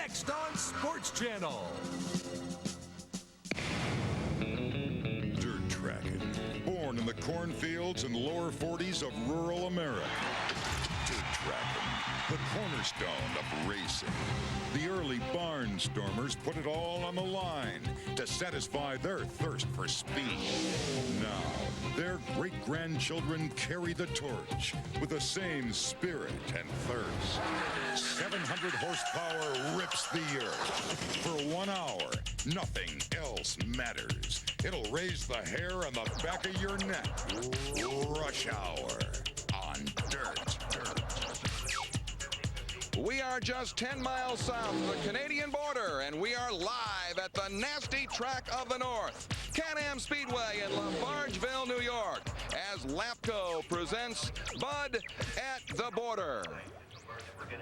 next on Sports Channel. Dirt tracking, born in the cornfields and lower 40s of rural America. Dirt tracking, the cornerstone of racing. The early barnstormers put it all on the line to satisfy their thirst for speed. Now, their great-grandchildren carry the torch with the same spirit and thirst. 700 horsepower rips the earth. For 1 hour, nothing else matters. It'll raise the hair on the back of your neck. Rush Hour on Dirt. We are just 10 miles south of the Canadian border, and we are live at the nasty track of the north, Can-Am Speedway in Lafargeville, New York, as Lapco presents Bud at the Border.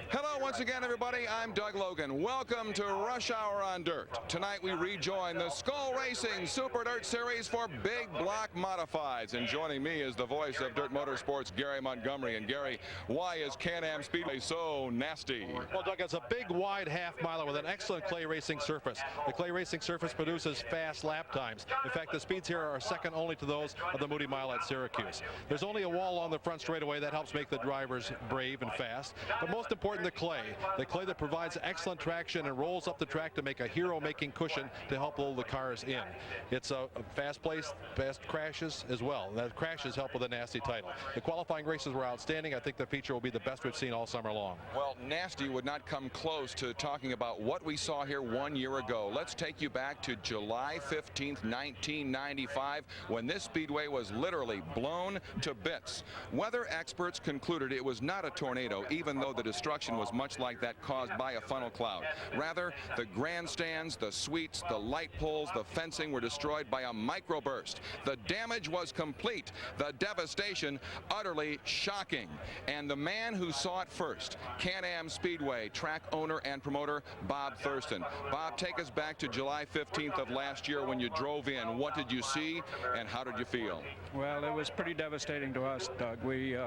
Hello once again, everybody. I'm Doug Logan. Welcome to Rush Hour on Dirt. Tonight we rejoin the Skull Racing Super Dirt Series for Big Block Modifieds. And joining me is the voice of Dirt Motorsports, Gary Montgomery. And Gary, why is Can-Am Speedway so nasty? Well, Doug, it's a big, wide half-miler with an excellent clay racing surface. The clay racing surface produces fast lap times. In fact, the speeds here are second only to those of the Moody Mile at Syracuse. There's only a wall on the front straightaway that helps make the drivers brave and fast. But most important, the clay that provides excellent traction and rolls up the track to make a hero-making cushion to help roll the cars in. It's a fast place, fast crashes as well. That crashes help with a nasty title. The qualifying races were outstanding. I think the feature will be the best we've seen all summer long. Well, nasty would not come close to talking about what we saw here 1 year ago. Let's take you back to July 15th, 1995, when this speedway was literally blown to bits. Weather experts concluded it was not a tornado, even though the destruction was much like that caused by a funnel cloud. Rather, the grandstands, the suites, the light poles, the fencing were destroyed by a microburst. The damage was complete. The devastation utterly shocking. And the man who saw it first, Can-Am Speedway track owner and promoter Bob Thurston. Bob, take us back to July 15th of last year when you drove in. What did you see and how did you feel? Well, it was pretty devastating to us, Doug. We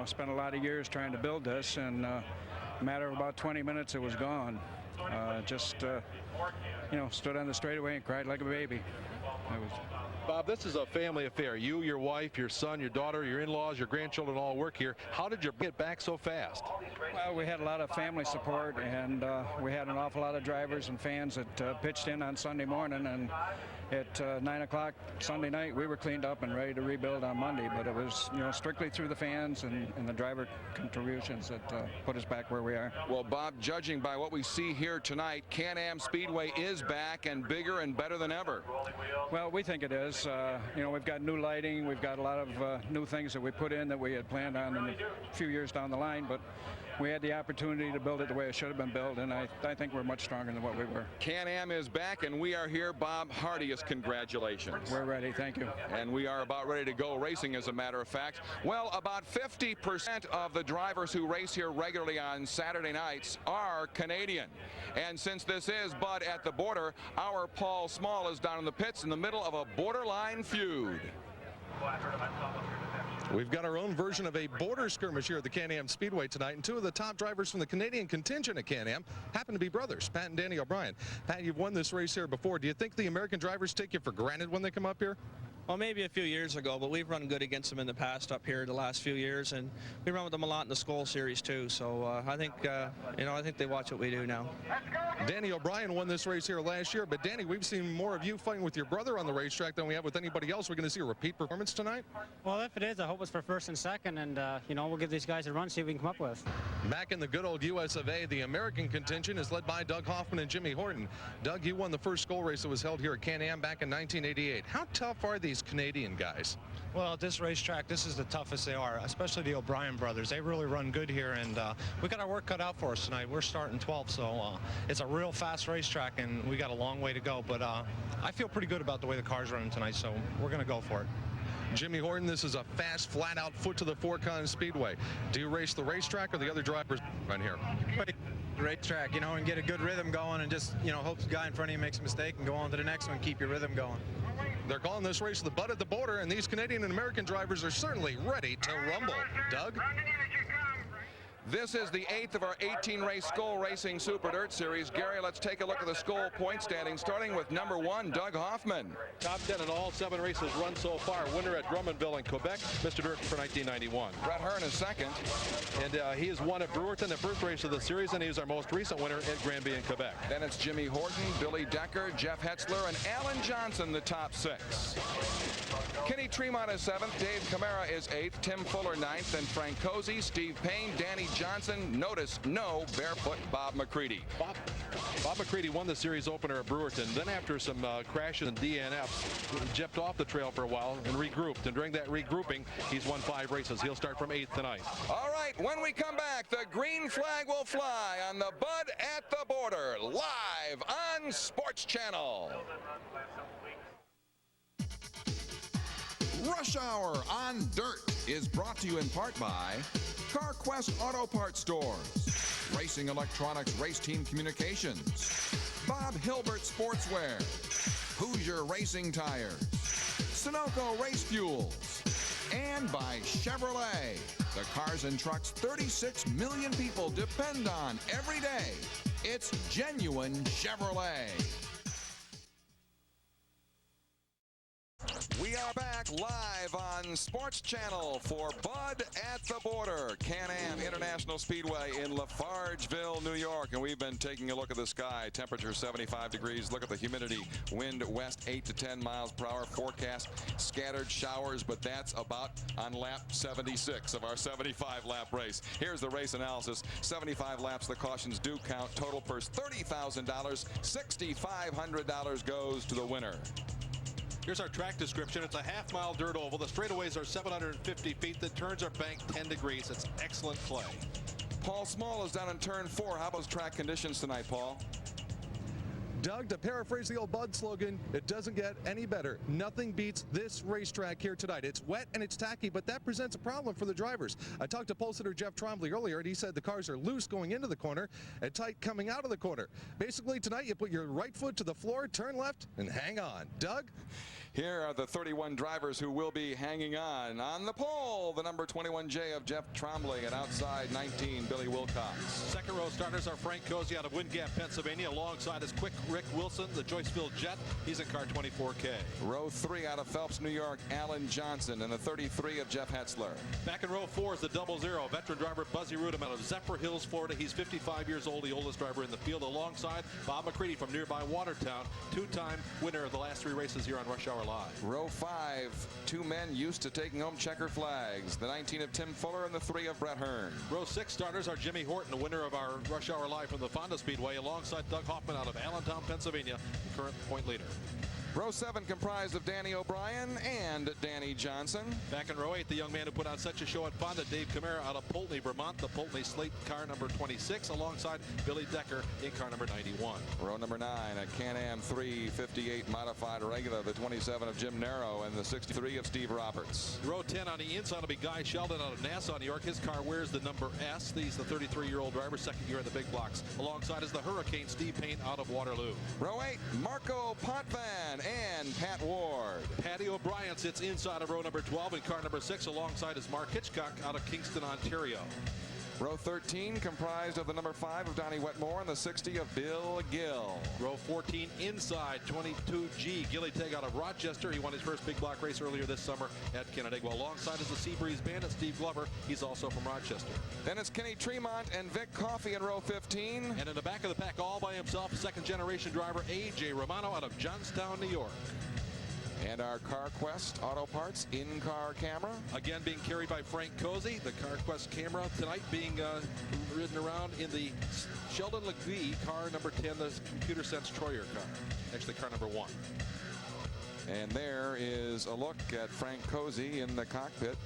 spent a lot of years trying to build this, and a matter of about 20 minutes, it was gone. Stood on the straightaway and cried like a baby. Bob, this is a family affair. You, your wife, your son, your daughter, your in-laws, your grandchildren all work here. How did you get back so fast? Well, we had a lot of family support, and we had an awful lot of drivers and fans that pitched in on Sunday morning, and at 9 o'clock Sunday night, we were cleaned up and ready to rebuild on Monday, but it was strictly through the fans and the driver contributions that put us back where we are. Well, Bob, judging by what we see here tonight, Can-Am Speedway is back and bigger and better than ever. Well, we think it is. We've got new lighting. We've got a lot of new things that we put in that we had planned on in a few years down the line, but we had the opportunity to build it the way it should have been built, and I think we're much stronger than what we were. Can-Am is back, and we are here. Bob, heartiest congratulations. We're ready. Thank you. And we are about ready to go racing, as a matter of fact. Well, about 50% of the drivers who race here regularly on Saturday nights are Canadian. And since this is Bud at the Border, our Paul Small is down in the pits in the middle of a borderline feud. We've got our own version of a border skirmish here at the Can-Am Speedway tonight, and two of the top drivers from the Canadian contingent at Can-Am happen to be brothers, Pat and Danny O'Brien. Pat, you've won this race here before. Do you think the American drivers take you for granted when they come up here? Well, maybe a few years ago, but we've run good against them in the past up here the last few years, and we run with them a lot in the Skull Series too. So I think they watch what we do now. Danny O'Brien won this race here last year, but Danny, we've seen more of you fighting with your brother on the racetrack than we have with anybody else. We're going to see a repeat performance tonight? Well, if it is, I hope it's for first and second, and we'll give these guys a run, see what we can come up with. Back in the good old US of A, the American contingent is led by Doug Hoffman and Jimmy Horton. Doug, you won the first Skull race that was held here at Can-Am back in 1988. How tough are these Canadian guys? Well, at this racetrack, this is the toughest they are, especially the O'Brien brothers. They really run good here, and we got our work cut out for us tonight. We're starting 12th, so it's a real fast racetrack, and we got a long way to go. But I feel pretty good about the way the car's running tonight, so we're going to go for it. Jimmy Horton, this is a fast, flat-out foot to the four-con speedway. Do you race the racetrack or the other drivers run here? Racetrack, and get a good rhythm going, and just, hope the guy in front of you makes a mistake and go on to the next one, keep your rhythm going. They're calling this race the Bud at the Border, and these Canadian and American drivers are certainly ready to rumble. Doug? This is the 8th of our 18-race Skull Racing Super Dirt Series. Gary, let's take a look at the Skull point standing, starting with number 1, Doug Hoffman. Top 10 in all 7 races run so far. Winner at Drummondville in Quebec, Mr. Dirt for 1991. Brett Hearn is second. And he has won at Brewerton, the first race of the series, and he was our most recent winner at Granby in Quebec. Then it's Jimmy Horton, Billy Decker, Jeff Hetzler, and Alan Johnson, the top 6. Kenny Tremont is 7th, Dave Camara is 8th, Tim Fuller 9th, and Frank Cozy, Steve Payne, Danny Johnson. Notice no barefoot Bob McCready. Bob McCready won the series opener at Brewerton. Then after some crashes and DNFs, he jepped off the trail for a while and regrouped. And during that regrouping, he's won 5 races. He'll start from 8th tonight. All right, when we come back, the green flag will fly on the Bud at the Border, live on Sports Channel. Rush Hour on Dirt is brought to you in part by CarQuest Auto Parts Stores, Racing Electronics Race Team Communications, Bob Hilbert Sportswear, Hoosier Racing Tires, Sunoco Race Fuels, and by Chevrolet, the cars and trucks 36 million people depend on every day. It's genuine Chevrolet. We are back live on Sports Channel for Bud at the Border, Can-Am International Speedway in Lafargeville, New York. And we've been taking a look at the sky. Temperature 75 degrees. Look at the humidity. Wind west 8 to 10 miles per hour. Forecast scattered showers, but that's about on lap 76 of our 75-lap race. Here's the race analysis. 75 laps. The cautions do count. Total purse $30,000. $6,500 goes to the winner. Here's our track description. It's a half-mile dirt oval. The straightaways are 750 feet. The turns are banked 10 degrees. It's excellent play. Paul Small is down in turn 4. How about track conditions tonight, Paul? Doug, to paraphrase the old Bud slogan, it doesn't get any better. Nothing beats this racetrack here tonight. It's wet and it's tacky, but that presents a problem for the drivers. I talked to pole sitter Jeff Trombley earlier, and he said the cars are loose going into the corner and tight coming out of the corner. Basically, tonight you put your right foot to the floor, turn left, and hang on. Doug? Here are the 31 drivers who will be hanging on. On the pole, the number 21J of Jeff Trombley, and outside 19, Billy Wilcox. Second row starters are Frank Cozy out of Wind Gap, Pennsylvania, alongside his quick Rick Wilson, the Joyceville Jet. He's in car 24K. Row 3 out of Phelps, New York, Alan Johnson, and the 33 of Jeff Hetzler. Back in row 4 is the 00, veteran driver Buzzy Rudum out of Zephyr Hills, Florida. He's 55 years old, the oldest driver in the field, alongside Bob McCready from nearby Watertown, 2-time winner of the last 3 races here on Rush Hour Live. Row 5, 2 men used to taking home checkered flags. The 19 of Tim Fuller and the 3 of Brett Hearn. Row 6 starters are Jimmy Horton, the winner of our Rush Hour Live from the Fonda Speedway, alongside Doug Hoffman out of Allentown, Pennsylvania, the current point leader. Row 7 comprised of Danny O'Brien and Danny Johnson. Back in row 8, the young man who put on such a show at Fonda, Dave Camara out of Poultney, Vermont, the Poultney Slate car number 26, alongside Billy Decker in car number 91. Row number 9, a Can-Am 358 modified regular, the 27 of Jim Narrow and the 63 of Steve Roberts. Row 10 on the inside will be Guy Sheldon out of Nassau, New York. His car wears the number S. He's the 33-year-old driver, second year in the big blocks. Alongside is the Hurricane Steve Payne out of Waterloo. Row 8, Marco Potvin and Pat Ward. Patty O'Brien sits inside of row number 12 in car number 6, alongside is Mark Hitchcock out of Kingston, Ontario. Row 13 comprised of the number 5 of Donnie Wetmore and the 60 of Bill Gill. Row 14 inside 22G Gilly Teg out of Rochester. He won his first big block race earlier this summer at Canandaigua. Alongside is the Seabreeze Bandit Steve Glover. He's also from Rochester. Then it's Kenny Tremont and Vic Coffey in row 15. And in the back of the pack all by himself, second generation driver A.J. Romano out of Johnstown, New York. And our CarQuest Auto Parts in-car camera. Again being carried by Frank Cozy. The CarQuest camera tonight being ridden around in the Sheldon LeGree car number 10, the Computer Sense Troyer car. Actually car number 1. And there is a look at Frank Cozy in the cockpit.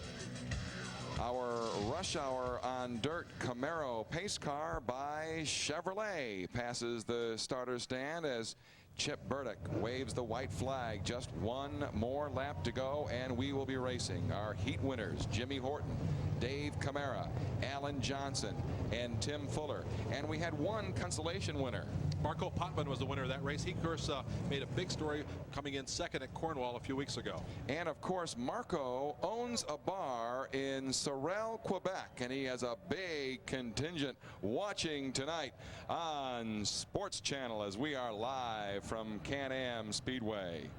Our Rush Hour on Dirt Camaro pace car by Chevrolet passes the starter stand as Chip Burdick waves the white flag. Just one more lap to go, and we will be racing. Our heat winners, Jimmy Horton, Dave Camara, Alan Johnson, and Tim Fuller. And we had one consolation winner. Marco Pottman was the winner of that race. He, of course, made a big story coming in second at Cornwall a few weeks ago. And, of course, Marco owns a bar in Sorel, Quebec, and he has a big contingent watching tonight on Sports Channel as we are live from Can-Am Speedway.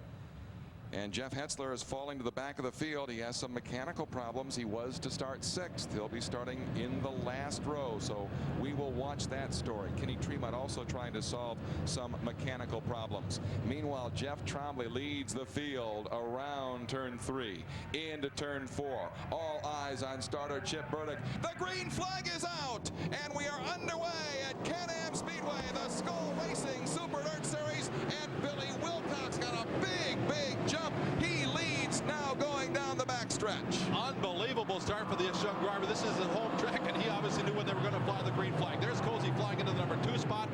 And Jeff Hetzler is falling to the back of the field. He has some mechanical problems. He was to start 6th. He'll be starting in the last row, so we will watch that story. Kenny Tremont also trying to solve some mechanical problems. Meanwhile, Jeff Trombley leads the field around turn 3 into turn 4. All eyes on starter Chip Burdick. The green flag is out, and we are underway at Can-Am Speedway, the Skull Racing Super Dirt Series, and Billy Wilcox got a big jump. He leads now going down the backstretch. Unbelievable start for this young driver. This is his home track, and he obviously knew when they were going to fly the green flag. There's Cozy flying into the number 2 spot.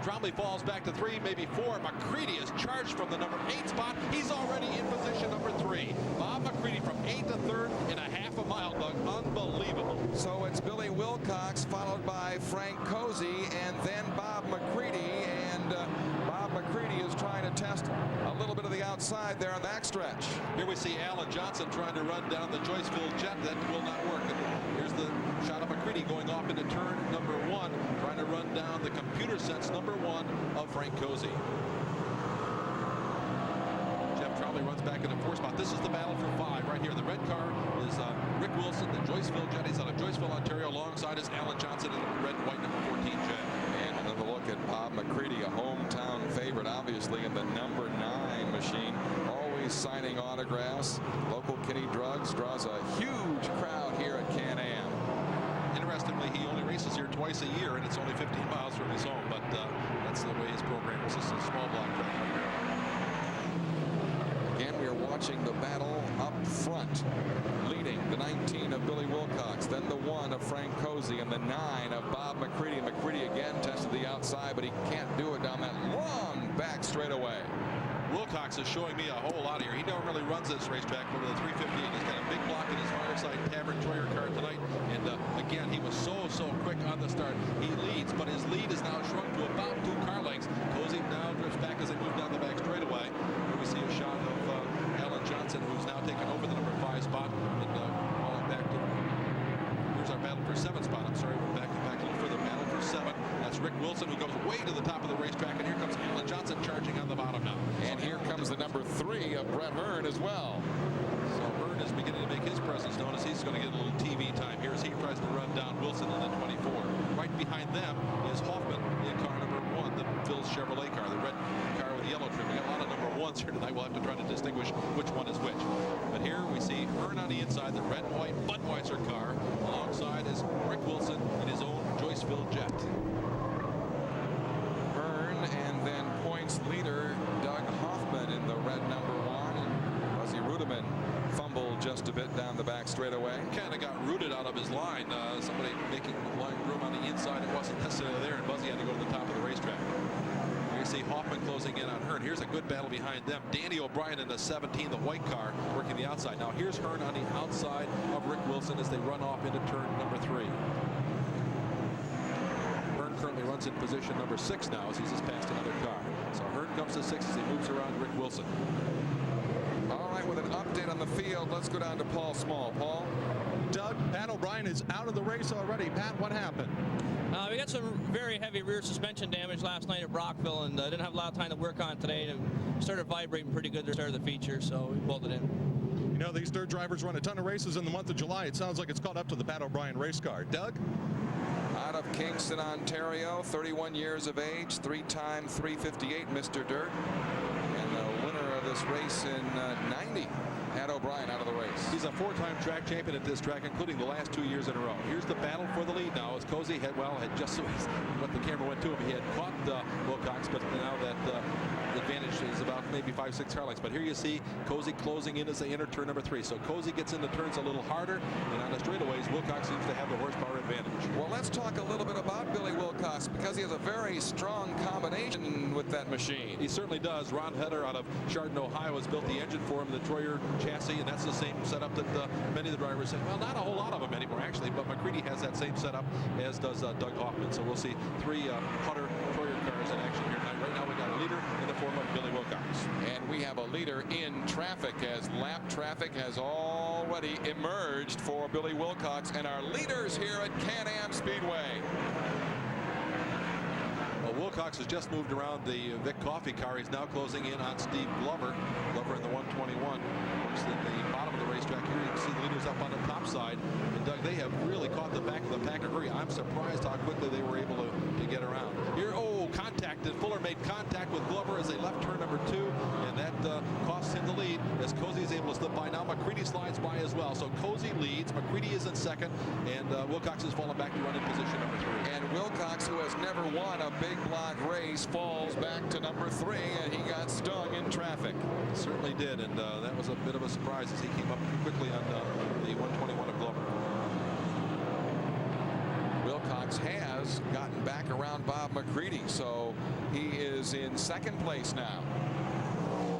Trombley falls back to 3, maybe 4. McCready is charged from the number 8 spot. He's already in position number 3. Bob McCready from 8th to 3rd in a half a mile, Doug. Unbelievable. So it's Billy Wilcox followed by Frank Cozy and then Bob McCready. And Bob McCready is trying to test a little bit of the outside there on the backstretch. Here we see Alan Johnson trying to run down the Joyceville Jet. That will not work. And here's the shot of McCready going off into turn number 1, trying to run down the computer sense number 1 of Frank Cozy. Jeff Trombley runs back in the 4 spot. This is the battle for 5 right here. The red car is Rick Wilson, the Joyceville Jet. He's out of Joyceville, Ontario. Alongside is Alan Johnson in the red and white number 14 Jet. And another look at Bob McCready, a hometown favorite, obviously, in the number 9 machine. Always signing autographs. Local Kitty Drugs draws a huge crowd here at Can-Am. Interestingly, he only races here twice a year, and it's only 15 miles from his home, but that's the way his program is. This is a small block track. Again, we are watching the battle up front. Leading the 19 of Billy Wilcox, then the 1 of Frank Cozy, and the 9 of Bob McCready. McCready again tested the outside, but he can't do it down that long back straightaway. Wilcox is showing me a whole lot here. He normally runs this racetrack over the 358. He's got a big block in his Fireside Tavern DIRTcar tonight. And again, he was so quick on the start. He leads, but his lead is now shrunk to about 2 car lengths. Cozy now drifts back as they move down the back straightaway. Here we see a shot of Alan Johnson, who's now taken over the number 5 spot and falling back to. Here's our battle for 7 spot. I'm sorry, we're back a little further. Battle for 7. That's Rick Wilson, who goes way to the top of the racetrack, and here comes Alan Johnson charging on the bottom now. And here comes the number 3 of Brett Hearn as well. So Hearn is beginning to make his presence known as he's going to get a little TV time here as he tries to run down Wilson in the 24. Right behind them is Hoffman in car number 1, the Phil's Chevrolet car, the red car with the yellow trim. We got a lot of number 1s here tonight. We'll have to try to distinguish which one is which. But here we see Hearn on the inside, the red and white Budweiser car. Alongside is Rick Wilson in his own Joyceville Jet. And then points leader Doug Hoffman in the red number 1, and Buzzy Rudeman fumbled just a bit down the back straightaway. Kind of got rooted out of his line. Somebody making line room on the inside. It wasn't necessarily there, and Buzzy had to go to the top of the racetrack. Here you see Hoffman closing in on Hearn. Here's a good battle behind them. Danny O'Brien in the 17, the white car, working the outside. Now here's Hearn on the outside of Rick Wilson as they run off into turn number 3. Currently runs in position number 6 now as he's just passed another car. So Hearn comes to 6 as he moves around Rick Wilson. All right, with an update on the field, let's go down to Paul Small. Paul? Doug, Pat O'Brien is out of the race already. Pat, what happened? We got some very heavy rear suspension damage last night at Brockville, and didn't have a lot of time to work on it today. And started vibrating pretty good at the start of the feature, so we pulled it in. You know, these dirt drivers run a ton of races in the month of July. It sounds like it's caught up to the Pat O'Brien race car. Doug? Out of Kingston, Ontario, 31 years of age, 3-time 358 Mr. Dirt, and the winner of this race in 90. Pat O'Brien out of the race. He's a 4-time track champion at this track, including the last 2 years in a row. Here's the battle for the lead now as Cozy had just what the camera went to him. He had caught Wilcox, but now that advantage is about maybe 5-6 car lengths. But here you see Cozy closing in as they enter turn number 3. So Cozy gets into turns a little harder, and on the straightaways, Wilcox seems to have the horsepower advantage. Well, let's talk a little bit about Billy Wilcox, because he has a very strong combination with that machine. He certainly does. Ron Heder out of Chardon, Ohio has built the engine for him, the Troyer chassis, and that's the same setup that many of the drivers say. Well, not a whole lot of them anymore, actually, but McCready has that same setup, as does Doug Hoffman. So we'll see 3 Hunter Troyer cars in action here tonight. Right now we got a leader in the form of Billy Wilcox. And we have a leader in traffic, as lap traffic has already emerged for Billy Wilcox and our leaders here at Can-Am Speedway. Well, Wilcox has just moved around the Vic Coffey car. He's now closing in on Steve Glover. Glover in the 121. Of course, at the bottom of the racetrack here, you can see the leaders up on the top side. And Doug, they have really caught the back of the pack. I'm surprised how quickly they were able to get around. Here, contact, and Fuller made contact with Glover as they left turn number 2, and that costs him the lead as Cozy is able to slip by. Now McCready slides by as well. So Cozy leads, McCready is in second, and Wilcox has fallen back to run in position number 3. And Wilcox, who has never won a big block race, falls back to number 3, and he got stung in traffic. Certainly did, and that was a bit of a surprise as he came up quickly on the 121 of Glover. Wilcox has gotten back around Bob McCready, so he is in second place now.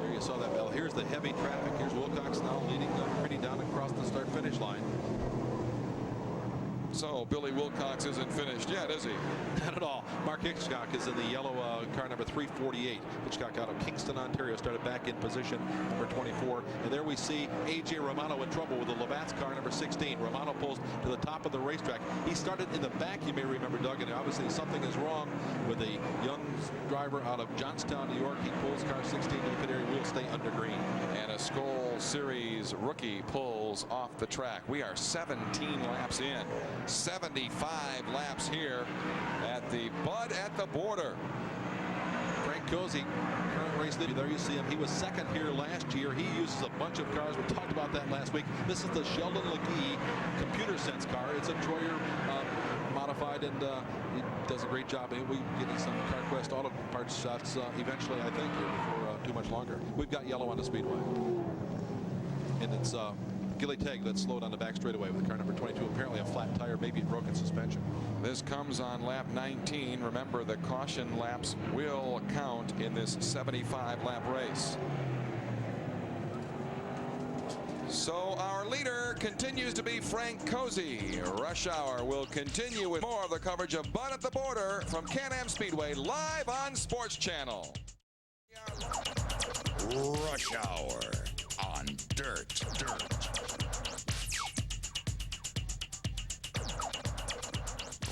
There you saw that, Bill. Here's the heavy traffic. Here's Wilcox now leading McCready down across the start-finish line. So Billy Wilcox isn't finished yet, is he? Not at all. Mark Hitchcock is in the yellow car number 348. Hitchcock out of Kingston, Ontario, started back in position number 24. And there we see A.J. Romano in trouble with the Labatt's car number 16. Romano pulls to the top of the racetrack. He started in the back, you may remember, Doug, and obviously something is wrong with a young driver out of Johnstown, New York. He pulls car 16 to the pit area. We'll stay under green. And a Skoal Series rookie pulls off the track. We are 17 laps in. 75 laps here at the Bud at the Border. Frank Cozy, current race leader. There you see him. He was second here last year. He uses a bunch of cars. We talked about that last week. This is the Sheldon LeGee Computer Sense car. It's a Troyer modified, and he does a great job. And we get some CarQuest Auto Parts shots eventually, I think, here before too much longer. We've got yellow on the speedway, and it's Gilly Tegg that slowed on the back straightaway with car number 22. Apparently a flat tire, maybe a broken suspension. This comes on lap 19. Remember, the caution laps will count in this 75 lap race. So our leader continues to be Frank Cozy. Rush Hour will continue with more of the coverage of Bud at the Border from Can-Am Speedway live on Sports Channel. Rush Hour on Dirt.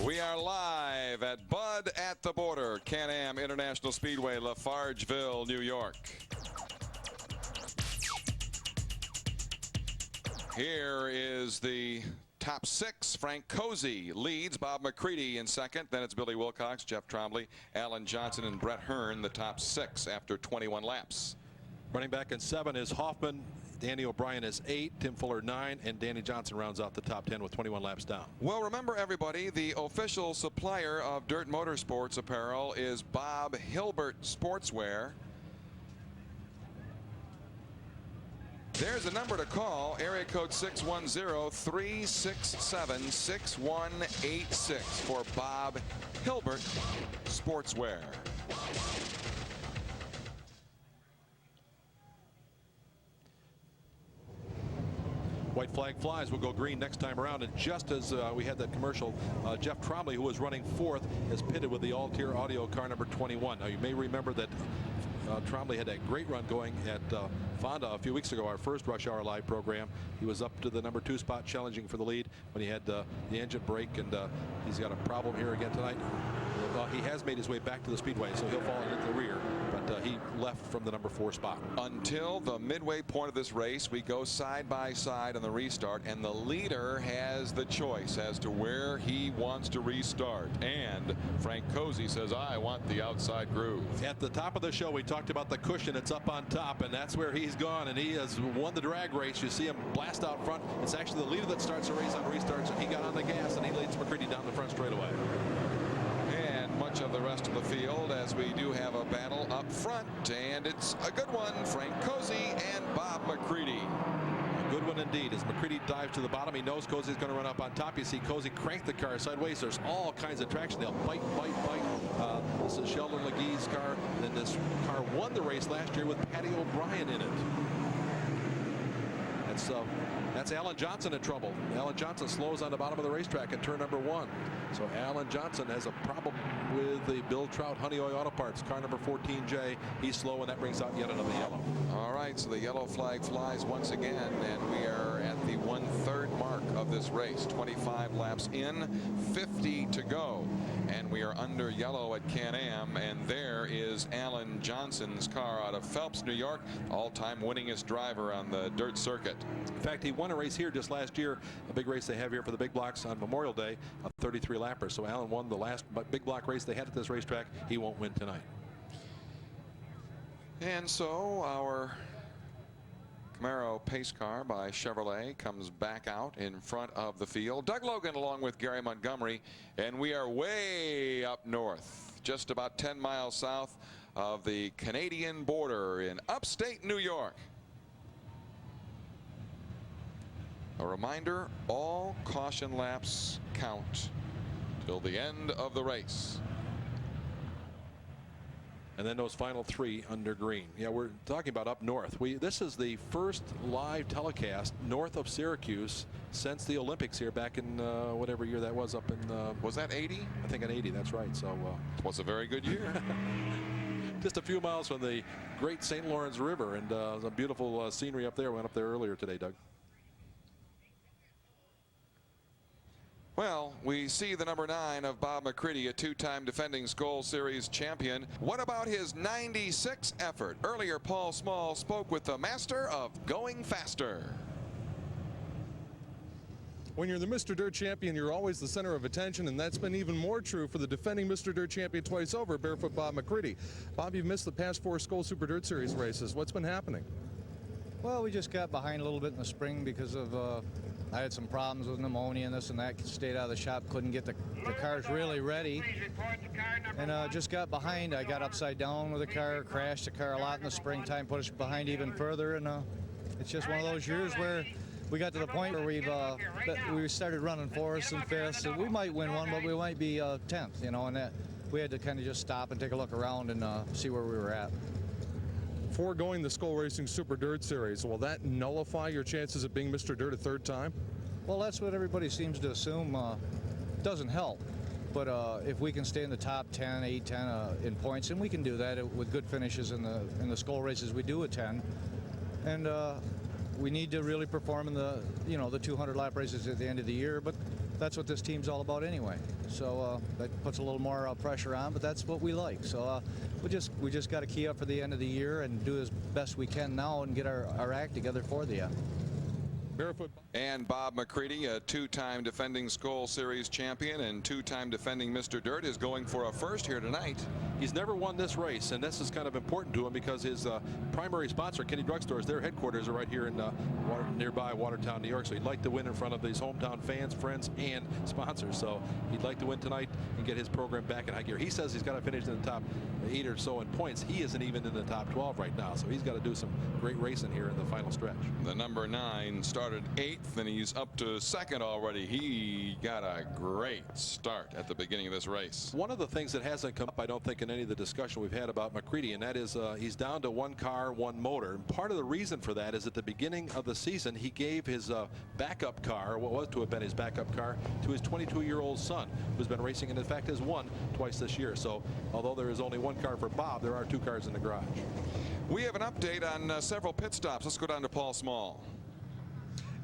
We are live at Bud at the Border, Can-Am International Speedway, Lafargeville, New York. Here is the top 6. Frank Cozy leads, Bob McCready in second. Then it's Billy Wilcox, Jeff Trombley, Alan Johnson, and Brett Hearn, the top 6 after 21 laps. Running back in 7 is Hoffman. Danny O'Brien is 8, Tim Fuller 9, and Danny Johnson rounds out the top 10 with 21 laps down. Well, remember, everybody, the official supplier of Dirt Motorsports apparel is Bob Hilbert Sportswear. There's a number to call, area code 610-367-6186 for Bob Hilbert Sportswear. White flag flies. Will go green next time around. And just as we had that commercial, Jeff Trombley, who was running 4th, is pitted with the Altier Audio car number 21. Now, you may remember that Trombley had a great run going at Fonda a few weeks ago, our first Rush Hour Live program. He was up to the number 2 spot, challenging for the lead when he had the engine brake, and he's got a problem here again tonight. He has made his way back to the speedway, so he'll fall into the rear, but he left from the number 4 spot. Until the midway point of this race, we go side by side on the restart, and the leader has the choice as to where he wants to restart. And Frank Cozy says, I want the outside groove. At the top of the show, we talked about the cushion. It's up on top, and that's where he's gone, and he has won the drag race. You see him blast out front. It's actually the leader that starts the race on restarts, and he got on the gas, and he leads McCready down the front straightaway. Much of the rest of the field, as we do have a battle up front, and it's a good one. Frank Cozy and Bob McCready. A good one in indeed. As McCready dives to the bottom, he knows Cozy's going to run up on top. You see Cozy crank the car sideways. There's all kinds of traction. They'll bite. This is Sheldon LeGui's car. And this car won the race last year with Patty O'Brien in it. That's Alan Johnson in trouble. Alan Johnson slows on the bottom of the racetrack at turn number 1. So Alan Johnson has a problem with the Bill Trout Honey Oil Auto Parts. Car number 14J. He's slow, and that brings out yet another yellow. All right, so the yellow flag flies once again, and we are at the 1/3 mark of this race. 25 laps in, 50 to go. And we are under yellow at Can-Am, and there is Alan Johnson's car out of Phelps, New York, all-time winningest driver on the dirt circuit. In fact, he won a race here just last year, a big race they have here for the big blocks on Memorial Day, a 33 lapper. So Alan won the last big block race they had at this racetrack. He won't win tonight. And so our Camaro pace car by Chevrolet comes back out in front of the field. Doug Logan along with Gary Montgomery, and we are way up north, just about 10 miles south of the Canadian border in upstate New York. A reminder, all caution laps count till the end of the race. And then those final 3 under green. Yeah, we're talking about up north. This is the first live telecast north of Syracuse since the Olympics here back in whatever year that was up in. Was that 80? I think in 80. That's right. So it was a very good year. Just a few miles from the great St. Lawrence River, and some beautiful scenery up there. Went up there earlier today, Doug. Well, we see the number 9 of Bob McCready, a 2-time defending Skoal Series champion. What about his 96 effort? Earlier, Paul Small spoke with the master of going faster. When you're the Mr. Dirt champion, you're always the center of attention, and that's been even more true for the defending Mr. Dirt champion twice over, Barefoot Bob McCready. Bob, you've missed the past 4 Skoal Super Dirt Series races. What's been happening? Well, we just got behind a little bit in the spring because of I had some problems with pneumonia and this and that. Stayed out of the shop, couldn't get the cars really ready, and just got behind. I got upside down with the car, crashed the car a lot in the springtime, put us behind even further, and it's just one of those years where we got to the point where we started running 4th and 5th, so we might win one, but we might be 10th, you know, and that we had to kind of just stop and take a look around and see where we were at. Foregoing the Skoal Racing Super Dirt Series, will that nullify your chances of being Mr. Dirt a 3rd time? Well, that's what everybody seems to assume. Doesn't help, but if we can stay in the top 10, 8, 10 in points, and we can do that with good finishes in the Skoal races we do at 10, and we need to really perform in the 200 lap races at the end of the year, but that's what this team's all about anyway. So that puts a little more pressure on, but that's what we like. So we just got to key up for the end of the year and do as best we can now and get our act together for the end. Barefoot. And Bob McCready, a 2-time defending Skoal Series champion and 2-time defending Mr. Dirt, is going for a 1st here tonight. He's never won this race, and this is kind of important to him because his primary sponsor, Kinney Drug Stores, their headquarters are right here in nearby Watertown, New York. So he'd like to win in front of these hometown fans, friends, and sponsors. So he'd like to win tonight and get his program back in high gear. He says he's got to finish in the top 8 or so in points. He isn't even in the top 12 right now, so he's got to do some great racing here in the final stretch. The number 9 started 8th, and he's up to 2nd already. He got a great start at the beginning of this race. One of the things that hasn't come up, I don't think, in any of the discussion we've had about McCready, and that is he's down to 1 car, 1 motor. And part of the reason for that is at the beginning of the season, he gave his backup car, what was to have been his backup car, to his 22-year-old son, who's been racing and in fact has won twice this year. So although there is only 1 car for Bob, there are 2 cars in the garage. We have an update on several pit stops. Let's go down to Paul Small.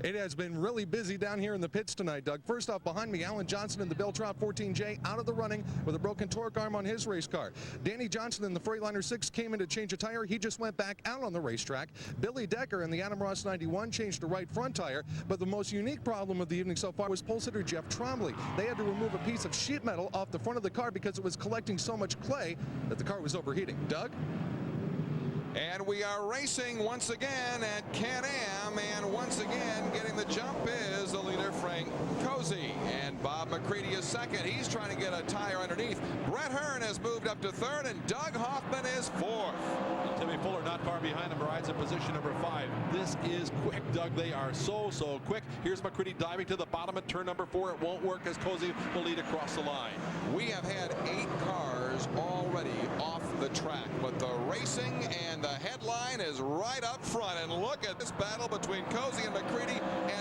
It has been really busy down here in the pits tonight, Doug. First off, behind me, Alan Johnson in the Bill Trout 14J out of the running with a broken torque arm on his race car. Danny Johnson in the Freightliner 6 came in to change a tire. He just went back out on the racetrack. Billy Decker in the Adam Ross 91 changed the right front tire. But the most unique problem of the evening so far was pole sitter Jeff Trombley. They had to remove a piece of sheet metal off the front of the car because it was collecting so much clay that the car was overheating. Doug? And we are racing once again at Can-Am, and once again getting the jump is the leader, Frank Cozy. And Bob McCready is second. He's trying to get a tire underneath. Brett Hearn has moved up to third, and Doug Hoffman is fourth. Timmy Fuller not far behind him, rides in position number 5. This is quick, Doug. They are so quick. Here's McCready diving to the bottom at turn number 4. It won't work as Cozy will lead across the line. We have had 8 cars already off the track, but the racing and the headline is right up front. And look at this battle between Cozy and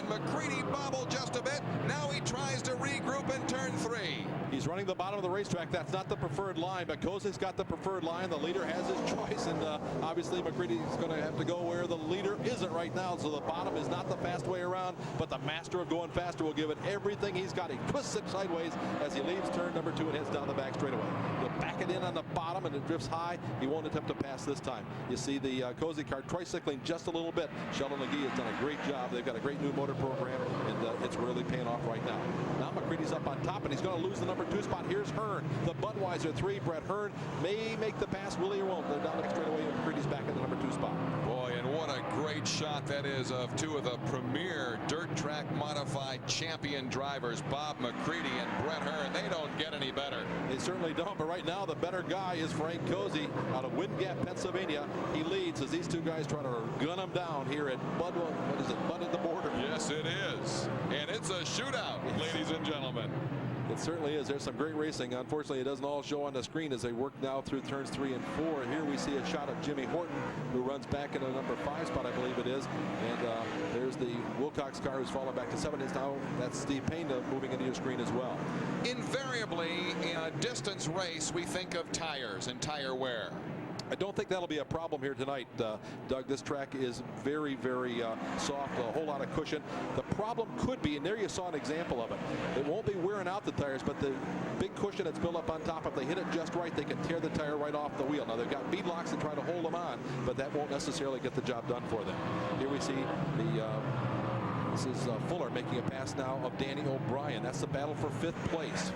McCready bobbled just a bit. Now he tries to regroup in turn 3. He's running the bottom of the racetrack. That's not the preferred line, but Cozy's got the preferred line. The leader has his choice, and obviously McCready is going to have to go where the leader isn't right now. So the bottom is not the fast way around, but the master of going faster will give it everything he's got. He twists it sideways as he leaves turn number 2 and heads down the back straightaway. He'll back it in on the bottom, and it drifts high. He won't attempt to pass this time. You see the Cozy car tricycling just a little bit. Sheldon McGee has done a great job. They've got a great new motor program, and it's really paying off right now. Now McCready's up on top, and he's going to lose the number 2 spot. Here's Hearn, the Budweiser 3. Brett Hearn may make the pass. Will he or won't? They're down the straightaway, and McCready's back in the number 2 spot. Boy, and what a great shot that is of 2 of the premier dirt track modified champion drivers, Bob McCready and Brett Hearn. They don't get any better. They certainly don't, but right now the better guy is Frank Cozy out of Wind Gap, Pennsylvania. He leads as these 2 guys try to gun him down here at Bud at the border. Yes, it is. And it's a shootout, ladies and gentlemen. It certainly is. There's some great racing. Unfortunately, it doesn't all show on the screen as they work now through turns 3 and 4. And here we see a shot of Jimmy Horton, who runs back in the number 5 spot, I believe it is. And there's the Wilcox car who's fallen back to 7. It's now that's Steve Payne moving into your screen as well. Invariably, in a distance race, we think of tires and tire wear. I don't think that'll be a problem here tonight, Doug. This track is very soft, a whole lot of cushion. The problem could be, and there you saw an example of it, it won't be wearing out the tires, but the big cushion that's built up on top, if they hit it just right, they can tear the tire right off the wheel. Now they've got bead locks to try to hold them on, but that won't necessarily get the job done for them. Here we see this is Fuller making a pass now of Danny O'Brien. That's the battle for 5th place.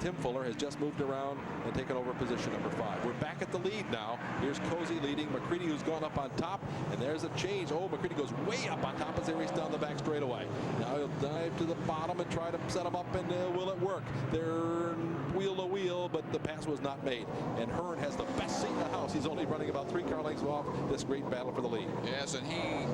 Tim Fuller has just moved around and taken over position number 5. We're back at the lead now. Here's Cozy leading. McCready, who's gone up on top, and there's a change. Oh, McCready goes way up on top as they race down the back straightaway. Now he'll dive to the bottom and try to set him up, and will it work? They're wheel to wheel, but the pass was not made. And Hearn has the best seat in the house. He's only running about 3 car lengths off this great battle for the lead. Yes, and he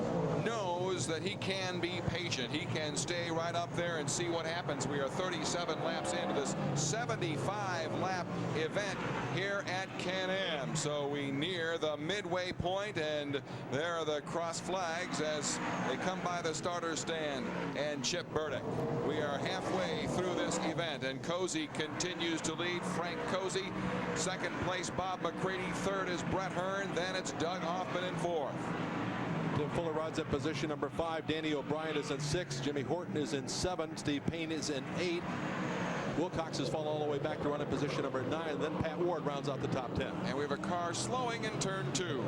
knows that he can be patient. He can stay right up there and see what happens. We are 37 laps into this 75-lap event here at Can-Am. So we near the midway point, and there are the cross flags as they come by the starter stand and Chip Burdick. We are halfway through this event, and Cozy continues to lead. Frank Cozy, 2nd place Bob McCready, 3rd is Brett Hearn, then it's Doug Hoffman in 4th. Tim Fuller rides at position number 5. Danny O'Brien is in 6. Jimmy Horton is in 7. Steve Payne is in 8. Wilcox has fallen all the way back to run in position number 9. And then Pat Ward rounds out the top 10. And we have a car slowing in turn 2.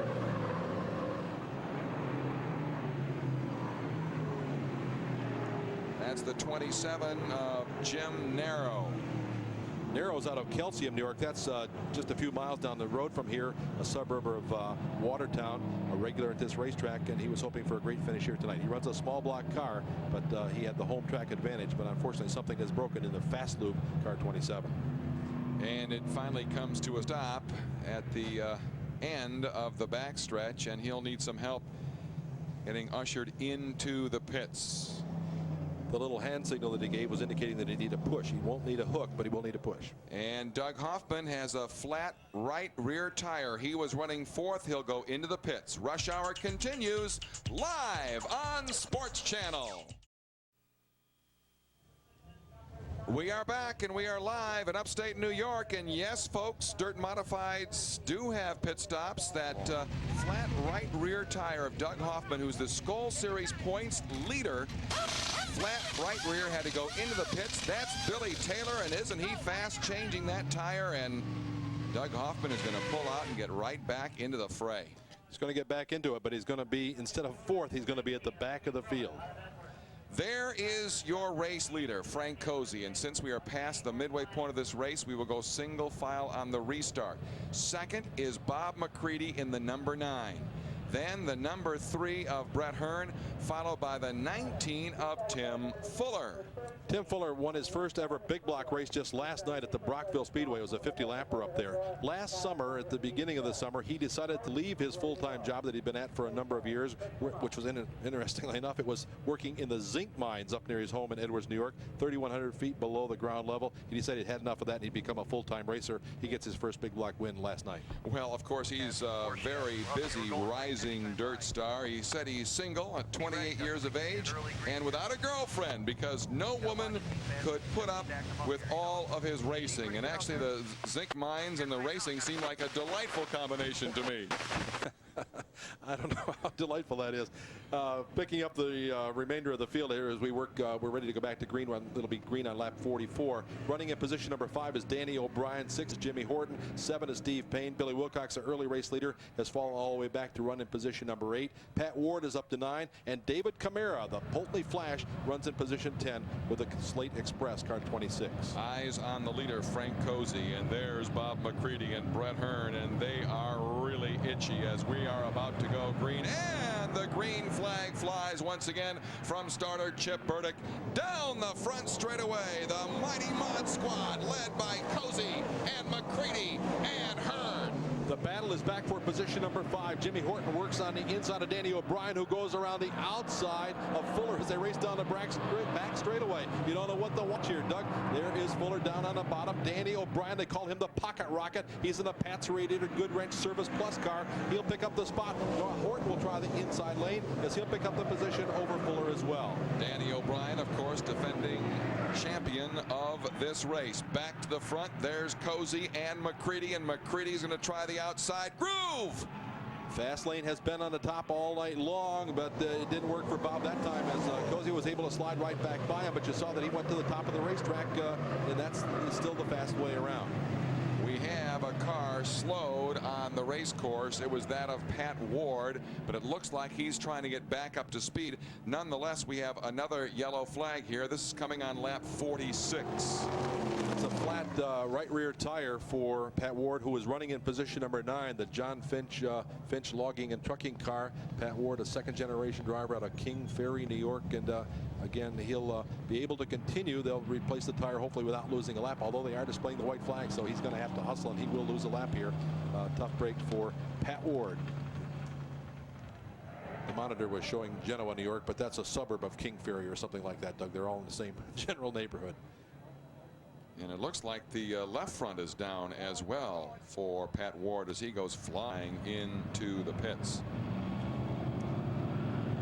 That's the 27 of Jim Narrow. Narrow's out of Calcium, New York. That's just a few miles down the road from here, a suburb of Watertown, a regular at this racetrack, and he was hoping for a great finish here tonight. He runs a small block car, but he had the home track advantage, but unfortunately something has broken in the fast loop car 27. And it finally comes to a stop at the end of the backstretch, and he'll need some help getting ushered into the pits. The little hand signal that he gave was indicating that he needed a push. He won't need a hook, but he will need a push. And Doug Hoffman has a flat right rear tire. He was running 4th. He'll go into the pits. Rush Hour continues live on Sports Channel. We are back, and we are live in upstate New York. And yes, folks, Dirt Modifieds do have pit stops. That flat right rear tire of Doug Hoffman, who's the Skoal Series points leader, flat right rear, had to go into the pits. That's Billy Taylor, and isn't he fast changing that tire? And Doug Hoffman is going to pull out and get right back into the fray. He's going to get back into it, but he's going to be, instead of 4th, he's going to be at the back of the field. There is your race leader, Frank Cozy, and since we are past the midway point of this race, we will go single file on the restart. Second is Bob McCready in the number 9. Then the number 3 of Brett Hearn, followed by the 19 of Tim Fuller. Tim Fuller won his first ever big block race just last night at the Brockville Speedway. It was a 50-lapper up there. Last summer, at the beginning of the summer, he decided to leave his full-time job that he'd been at for a number of years, which was, interestingly enough, it was working in the zinc mines up near his home in Edwards, New York, 3,100 feet below the ground level. He decided he'd had enough of that and he'd become a full-time racer. He gets his first big block win last night. Well, of course, he's a very busy rising dirt star. He said he's single at 28 years of age and without a girlfriend because no woman could put up with all of his racing. And actually, the zinc mines and the racing seem like a delightful combination to me. I don't know how delightful that is. Picking up the remainder of the field here as we work, we're ready to go back to green. It'll be green on lap 44. Running in position number 5 is Danny O'Brien. 6 is Jimmy Horton. 7 is Steve Payne. Billy Wilcox, the early race leader, has fallen all the way back to run in position number 8. Pat Ward is up to 9. And David Camara, the Poltley Flash, runs in position 10 with a Slate Express, car 26. Eyes on the leader, Frank Cozy. And there's Bob McCready and Brett Hearn. And they are really itchy as we are about to go green, and the green flag flies once again from starter Chip Burdick down the front straightaway. The mighty Mod Squad led by Cozy and McCready and Hearn. The battle is back for position number 5. Jimmy Horton works on the inside of Danny O'Brien, who goes around the outside of Fuller as they race down the back straightaway. You don't know what to watch here, Doug. There is Fuller down on the bottom. Danny O'Brien, they call him the Pocket Rocket. He's in a Pat's Radiator Good Wrench Service Plus car. He'll pick up the spot. Horton will try the inside lane as he'll pick up the position over Fuller as well. Danny O'Brien, of course, defending champion of this race. Back to the front, there's Cozy and McCready's going to try the outside groove. Fast lane has been on the top all night long, but it didn't work for Bob that time as Cozy was able to slide right back by him, but you saw that he went to the top of the racetrack, and that's still the fast way around. We have a car slowed on the race course. It was that of Pat Ward, but it looks like he's trying to get back up to speed. Nonetheless, we have another yellow flag here. This is coming on lap 46. It's a flat right rear tire for Pat Ward, who was running in position number 9, the John Finch logging and trucking car. Pat Ward, a second-generation driver out of King Ferry, New York, and again, he'll be able to continue. They'll replace the tire hopefully without losing a lap, although they are displaying the white flag, so he's going to have to hustle, and he will lose a lap here. Tough break for Pat Ward. The monitor was showing Genoa, New York, but that's a suburb of King Ferry or something like that, Doug. They're all in the same general neighborhood. And it looks like the left front is down as well for Pat Ward as he goes flying into the pits.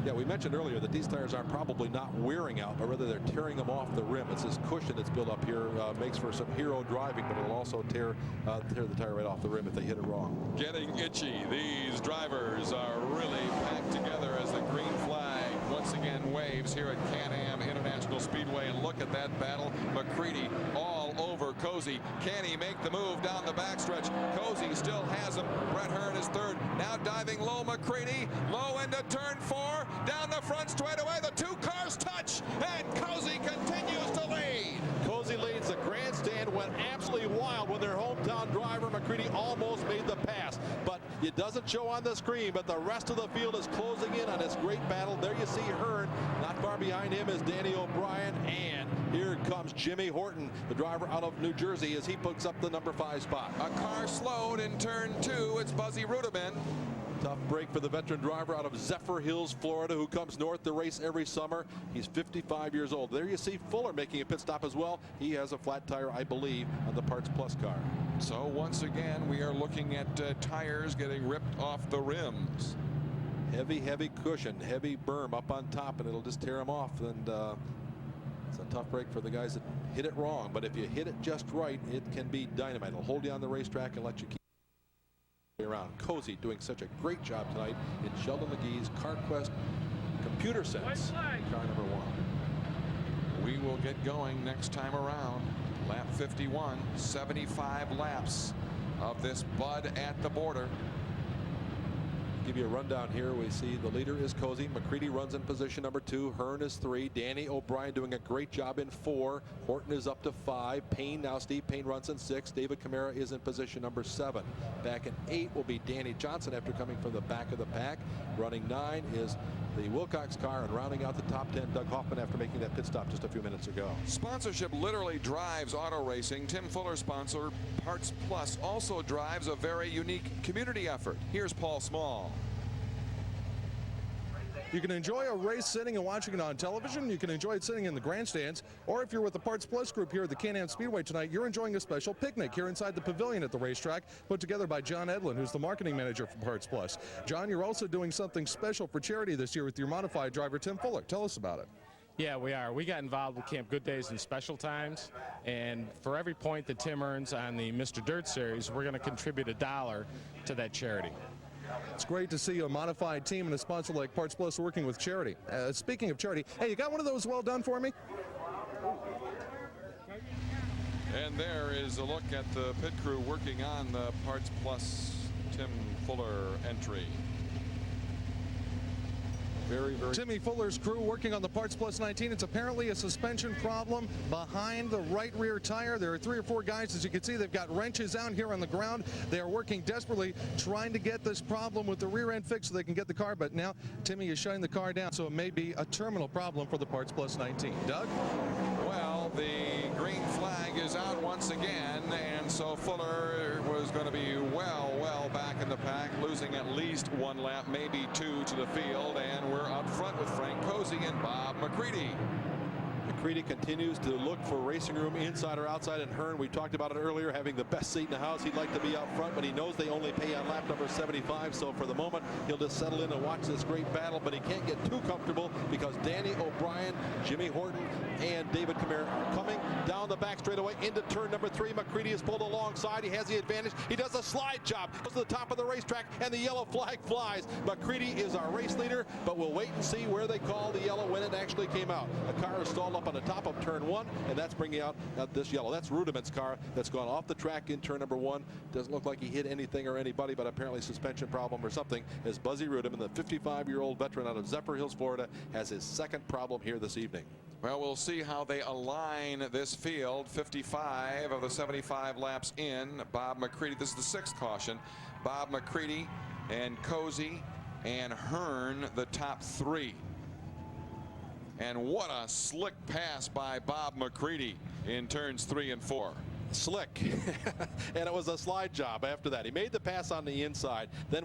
Yeah, we mentioned earlier that these tires are probably not wearing out, but rather they're tearing them off the rim. It's this cushion that's built up here, makes for some hero driving, but it'll also tear the tire right off the rim if they hit it wrong. Getting itchy. These drivers are really packed together as the green flag once again waves here at Can-Am International Speedway. And look at that battle. McCready all over Cozy. Can he make the move down the backstretch? Cozy still has him. Brett Hearn is third. Now diving low, McCready. Low into turn 4. Down the front straightaway. The two cars touch. And Cozy continues to lead. Cozy leads. The grandstand went absolutely wild when their hometown driver, McCready, almost made the pass. But it doesn't show on the screen, but the rest of the field is closing in on this great battle. There you see Hearn. Not far behind him is Danny O'Brien. And here comes Jimmy Horton, the driver out of New Jersey, as he picks up the number 5 spot. A car slowed in turn 2. It's Buzzy Rudeman. Tough break for the veteran driver out of Zephyr Hills, Florida, who comes north to race every summer. He's 55 years old. There you see Fuller making a pit stop as well. He has a flat tire, I believe, on the Parts Plus car. So once again, we are looking at tires getting ripped off the rims. Heavy cushion, heavy berm up on top, and it'll just tear them off. And it's a tough break for the guys that hit it wrong. But if you hit it just right, it can be dynamite. It'll hold you on the racetrack and let you keep around. Cozy doing such a great job tonight in Sheldon McGee's CarQuest Computer Sense car number 1. We will get going next time around. Lap 51, 75 laps of this Bud at the border. give you a rundown here. We see the leader is Cozy. McCready runs in position number 2. Hearn is 3. Danny O'Brien doing a great job in 4. Horton is up to 5. Payne, now Steve Payne runs in 6. David Camara is in position number 7. Back in 8 will be Danny Johnson after coming from the back of the pack. Running 9 is the Wilcox car, and rounding out the top 10, Doug Hoffman, after making that pit stop just a few minutes ago. Sponsorship literally drives auto racing. Tim Fuller, sponsor Parts Plus, also drives a very unique community effort. Here's Paul Small. You can enjoy a race sitting and watching it on television. You can enjoy it sitting in the grandstands. Or if you're with the Parts Plus group here at the Can-Am Speedway tonight, you're enjoying a special picnic here inside the pavilion at the racetrack, put together by John Edlin, who's the marketing manager for Parts Plus. John, you're also doing something special for charity this year with your modified driver, Tim Fuller. Tell us about it. Yeah, we are. We got involved with Camp Good Days and Special Times, and for every point that Tim earns on the Mr. Dirt Series, we're going to contribute $1 to that charity. It's great to see a modified team and a sponsor like Parts Plus working with charity. Speaking of charity, hey, you got one of those well done for me? And there is a look at the pit crew working on the Parts Plus Tim Fuller entry. Very. Timmy Fuller's crew working on the Parts Plus 19. It's apparently a suspension problem behind the right rear tire. There are 3 or 4 guys, as you can see, they've got wrenches out here on the ground. They are working desperately trying to get this problem with the rear end fixed so they can get the car, but now Timmy is shutting the car down, so it may be a terminal problem for the Parts Plus 19. Doug? Well, the green flag is out once again, and so Fuller was going to be well back in the pack, losing at least 1 lap, maybe 2 to the field, and we're up front with Frank Cozy and Bob McCready. McCready continues to look for racing room inside or outside, and Hearn, we talked about it earlier, having the best seat in the house. He'd like to be out front, but he knows they only pay on lap number 75, so for the moment he'll just settle in and watch this great battle, but he can't get too comfortable because Danny O'Brien, Jimmy Horton, and David Camara are coming down the back straightaway into turn number 3. McCready is pulled alongside. He has the advantage. He does a slide job, goes to the top of the racetrack, and the yellow flag flies. McCready is our race leader, but we'll wait and see where they call the yellow when it actually came out. The car is stalled up on the top of turn 1, and that's bringing out this yellow. That's Rudiment's car that's gone off the track in turn number 1. Doesn't look like he hit anything or anybody, but apparently suspension problem or something, as Buzzy Rudiment, the 55-year-old veteran out of Zephyr Hills, Florida, has his second problem here this evening. Well, we'll see how they align this field. 55 of the 75 laps in. Bob McCready, this is the 6th caution. Bob McCready and Cozy and Hearn, the top 3. And what a slick pass by Bob McCready in turns 3 and 4. Slick. And it was a slide job after that. He made the pass on the inside, then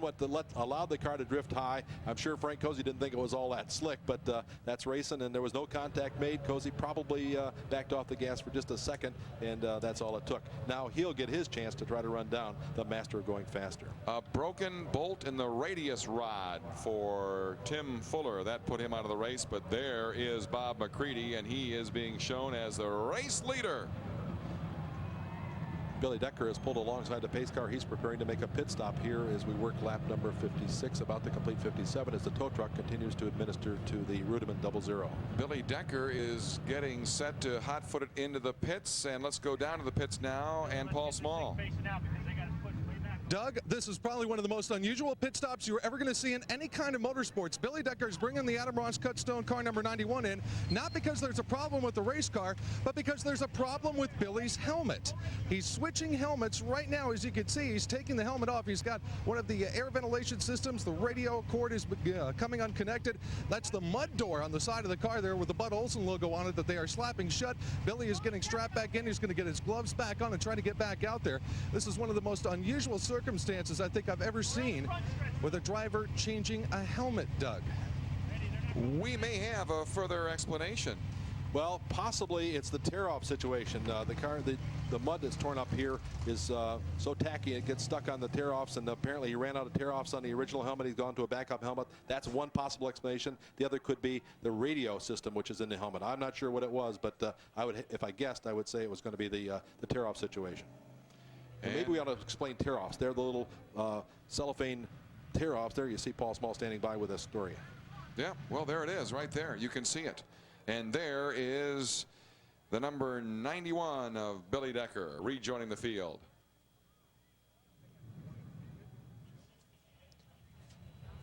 allowed the car to drift high. I'm sure Frank Cozy didn't think it was all that slick, but that's racing, and there was no contact made. Cozy probably backed off the gas for just a second, and that's all it took. Now he'll get his chance to try to run down the master of going faster. A broken bolt in the radius rod for Tim Fuller. That put him out of the race, but there is Bob McCready, and he is being shown as the race leader. Billy Decker is pulled alongside the pace car. He's preparing to make a pit stop here as we work lap number 56, about to complete 57, as the tow truck continues to administer to the Rudiment 00. Billy Decker is getting set to hot-foot it into the pits, and let's go down to the pits now, and Paul Small. Doug, this is probably one of the most unusual pit stops you're ever going to see in any kind of motorsports. Billy Decker is bringing the Adam Ross Cutstone car number 91 in, not because there's a problem with the race car, but because there's a problem with Billy's helmet. He's switching helmets right now, as you can see. He's taking the helmet off. He's got one of the air ventilation systems. The radio cord is coming unconnected. That's the mud door on the side of the car there with the Bud Olson logo on it that they are slapping shut. Billy is getting strapped back in. He's going to get his gloves back on and try to get back out there. This is one of the most unusual circumstances I think I've ever seen with a driver changing a helmet, Doug. We may have a further explanation. Well, possibly it's the tear-off situation. The mud that's torn up here is so tacky it gets stuck on the tear-offs, and apparently he ran out of tear-offs on the original helmet. He's gone to a backup helmet. That's one possible explanation. The other could be the radio system, which is in the helmet. I'm not sure what it was, but if I guessed, I would say it was going to be the tear-off situation. And maybe we ought to explain tear-offs. They're the little cellophane tear-offs. There you see Paul Small standing by with a story. Yeah, well, there it is right there. You can see it. And there is the number 91 of Billy Decker rejoining the field.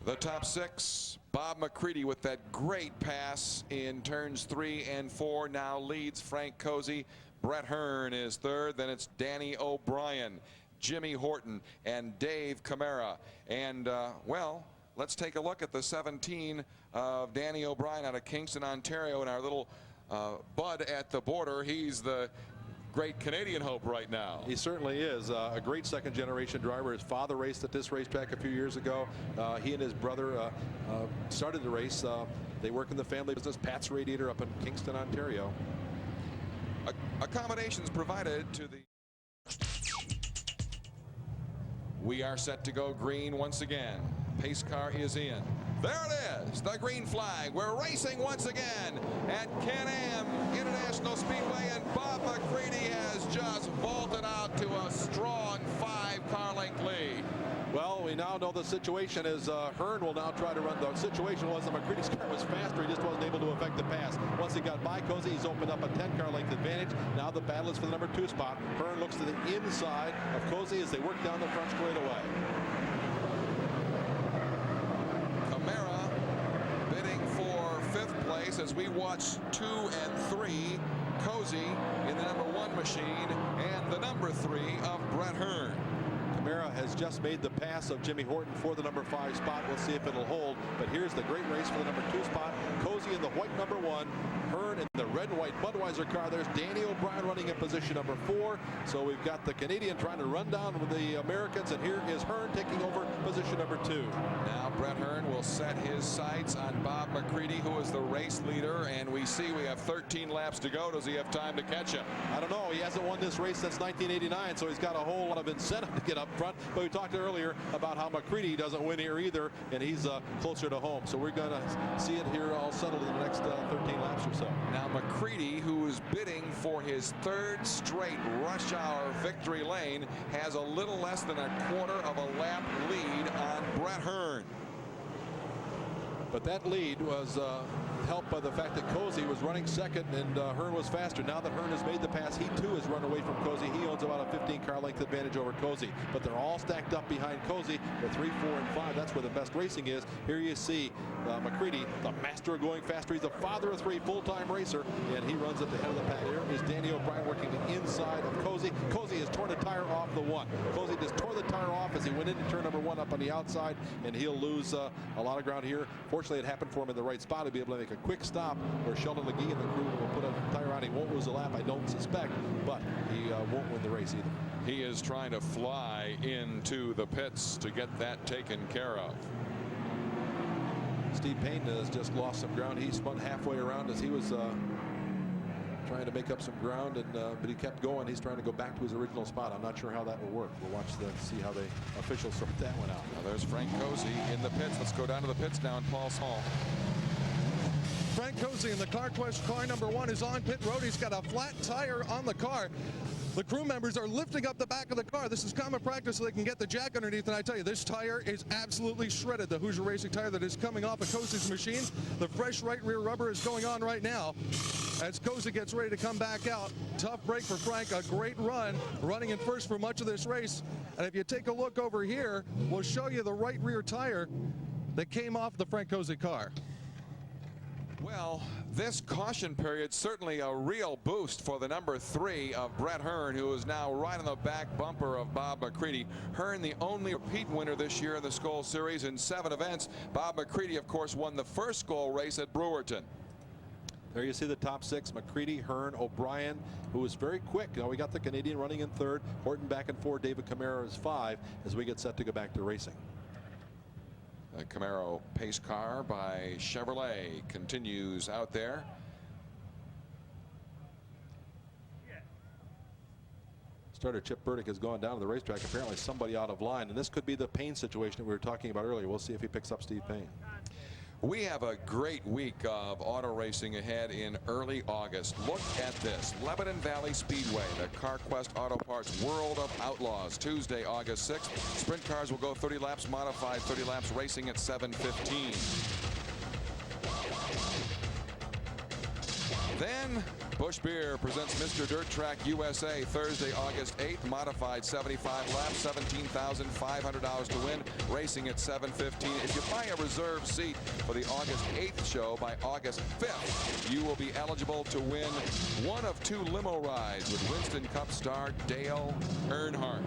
The top 6, Bob McCready with that great pass in turns 3 and 4 now leads Frank Cozy. Brett Hearn is third. Then it's Danny O'Brien, Jimmy Horton, and Dave Camara. And well, let's take a look at the 17 of Danny O'Brien out of Kingston, Ontario, and our little bud at the border. He's the great Canadian hope right now. He certainly is a great second-generation driver. His father raced at this racetrack a few years ago. He and his brother started the race. They work in the family business, Pat's Radiator, up in Kingston, Ontario. Accommodations provided to the... We are set to go green once again. Pace car is in. There it is, the green flag. We're racing once again at Can-Am International Speedway, and Bob McCready has just vaulted out to a strong 5-car length lead. Well, we now know the situation is Hearn will now try to run. The situation was that McCready's car was faster. He just wasn't able to effect the pass. Once he got by Cozy, he's opened up a 10-car length advantage. Now the battle is for the number 2 spot. Hearn looks to the inside of Cozy as they work down the front straightaway. Camara bidding for 5th place as we watch 2 and 3. Cozy in the number 1 machine and the number 3 of Brett Hearn. Camara has just made the pass of Jimmy Horton for the number 5 spot. We'll see if it'll hold. But here's the great race for the number 2 spot. Cozy in the white number 1. Hearn in the red and white Budweiser car. There's Danny O'Brien running in position number 4. So we've got the Canadian trying to run down with the Americans. And here is Hearn taking over position number 2. Now Brett Hearn will set his sights on Bob McCready, who is the race leader. And we see we have 13 laps to go. Does he have time to catch him? I don't know. He hasn't won this race since 1989. So he's got a whole lot of incentive to get up front. But we talked earlier about how McCready doesn't win here either, and he's closer to home. So we're going to see it here all settled in the next 13 laps or so. Now McCready, who is bidding for his 3rd straight rush hour victory lane, has a little less than a quarter of a lap lead on Brett Hearn. But that lead was helped by the fact that Cozy was running second and Hearn was faster. Now that Hearn has made the pass, he too has run away from Cozy. He owns about a 15-car length advantage over Cozy. But they're all stacked up behind Cozy for 3, 4, and 5. That's where the best racing is. Here you see McCready, the master of going faster. He's a father of 3, full-time racer, and he runs at the head of the pack. Here is Danny O'Brien working the inside of Cozy. Cozy has torn a tire off the 1. Cozy just tore the tire off as he went into turn number 1 up on the outside, and he'll lose a lot of ground here. Fortunately, it happened for him in the right spot to be able to make a quick stop where Sheldon McGee and the crew will put a tire on. He won't lose a lap, I don't suspect, but he won't win the race either. He is trying to fly into the pits to get that taken care of. Steve Payne has just lost some ground. He spun halfway around as he was trying to make up some ground, and but he kept going. He's trying to go back to his original spot. I'm not sure how that will work. We'll watch see how the officials sort that one out. Now there's Frank Cozy in the pits. Let's go down to the pits now in Paul's Hall. Frank Cozy in the CarQuest car number 1 is on pit road. He's got a flat tire on the car. The crew members are lifting up the back of the car. This is common practice so they can get the jack underneath, and I tell you, this tire is absolutely shredded. The Hoosier Racing tire that is coming off of Cozy's machine. The fresh right rear rubber is going on right now as Cozy gets ready to come back out. Tough break for Frank, a great run, running in first for much of this race. And if you take a look over here, we'll show you the right rear tire that came off the Frank Cozy car. Well, this caution period certainly a real boost for the number 3 of Brett Hearn, who is now right on the back bumper of Bob McCready. Hearn, the only repeat winner this year in the Skoal Series in 7 events. Bob McCready, of course, won the first Skoal race at Brewerton. There you see the top 6, McCready, Hearn, O'Brien, who was very quick. Now we got the Canadian running in 3rd, Horton back in 4, David Camara is 5 as we get set to go back to racing. The Camaro pace car by Chevrolet continues out there. Starter Chip Burdick has gone down to the racetrack. Apparently somebody out of line, and this could be the Payne situation that we were talking about earlier. We'll see if he picks up Steve Payne. We have a great week of auto racing ahead in early August. Look at this. Lebanon Valley Speedway, the CarQuest Auto Parts World of Outlaws. Tuesday, August 6th. Sprint cars will go 30 laps, modified 30 laps, racing at 7:15. Then Busch Beer presents Mr. Dirt Track USA Thursday, August 8th. Modified 75 laps, $17,500 to win. Racing at 7:15. If you buy a reserved seat for the August 8th show by August 5th, you will be eligible to win one of 2 limo rides with Winston Cup star Dale Earnhardt.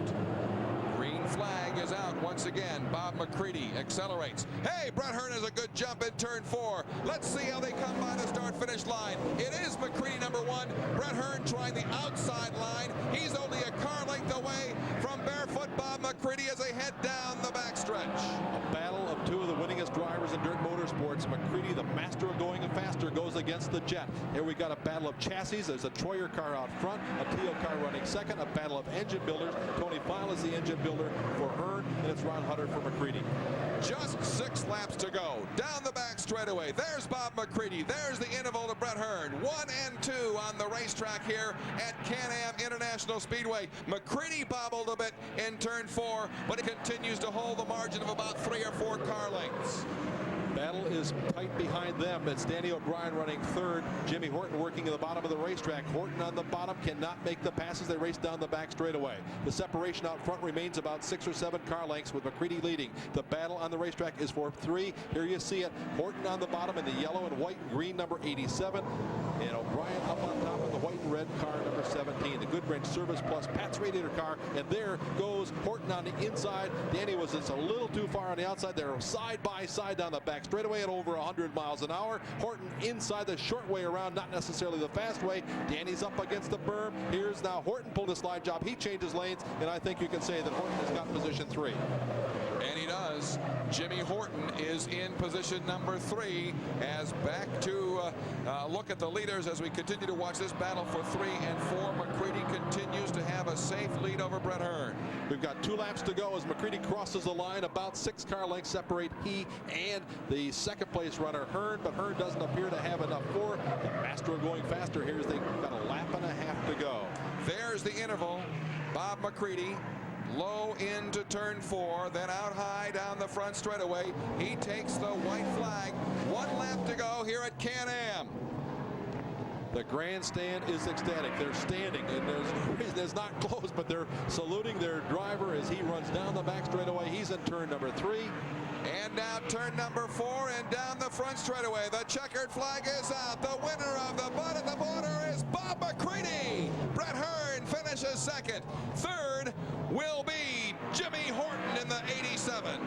Green flag is out once again. Bob McCready accelerates. Hey, Brett Hearn has a good jump in turn 4. Let's see how they come by the start-finish line. It is McCready number 1. Brett Hearn trying the outside line. He's only a car length away from barefoot Bob McCready as they head down the backstretch. A battle of 2 of the winningest drivers in dirt motorsports. McCready, the master of going faster, goes against the Jet. Here we got a battle of chassis. There's a Troyer car out front, a Teal car running second, a battle of engine builders. Tony File is the engine builder for Hearn, and it's Ron Hutter for McCready. Just 6 laps to go. Down the back straightaway. There's Bob McCready. There's the interval to Brett Hearn. 1 and 2 on the racetrack here at Can-Am International Speedway. McCready bobbled a bit in turn 4, but he continues to hold the margin of about 3 or 4 car lengths. Battle is tight behind them. It's Danny O'Brien running 3rd. Jimmy Horton working at the bottom of the racetrack. Horton on the bottom cannot make the passes. They race down the back straightaway. The separation out front remains about 6 or 7 car lengths with McCready leading. The battle on the racetrack is for 3. Here you see it. Horton on the bottom in the yellow and white and green number 87. And O'Brien up on top of the white and red car number 17. The Goodwrench Service Plus Pat's Radiator car. And there goes Horton on the inside. Danny was just a little too far on the outside. They're side by side down the back straightaway at over 100 miles an hour. Horton inside the short way around, not necessarily the fast way. Danny's up against the berm. Here's now Horton pulled a slide job. He changes lanes, and I think you can say that Horton has got position 3. And he does. Jimmy Horton is in position number 3 as back to look at the leaders as we continue to watch this battle for 3 and 4. McCready continues to have a safe lead over Brett Hearn. We've got 2 laps to go as McCready crosses the line. About 6 car lengths separate he and the second place runner Hearn, but Hearn doesn't appear to have enough for the master of going faster. Here's they've got a lap and a half to go. There's the interval. Bob McCready low into turn 4, then out high down the front straightaway. He takes the white flag. 1 lap to go here at Can-Am. The grandstand is ecstatic. They're standing, and there's not close, but they're saluting their driver as he runs down the back straightaway. He's in turn number 3. And now turn number 4 and down the front straightaway. The checkered flag is out. The winner of the butt at the border is Bob McCready. Brett Hearn finishes 2nd. 3rd will be Jimmy Horton in the 87.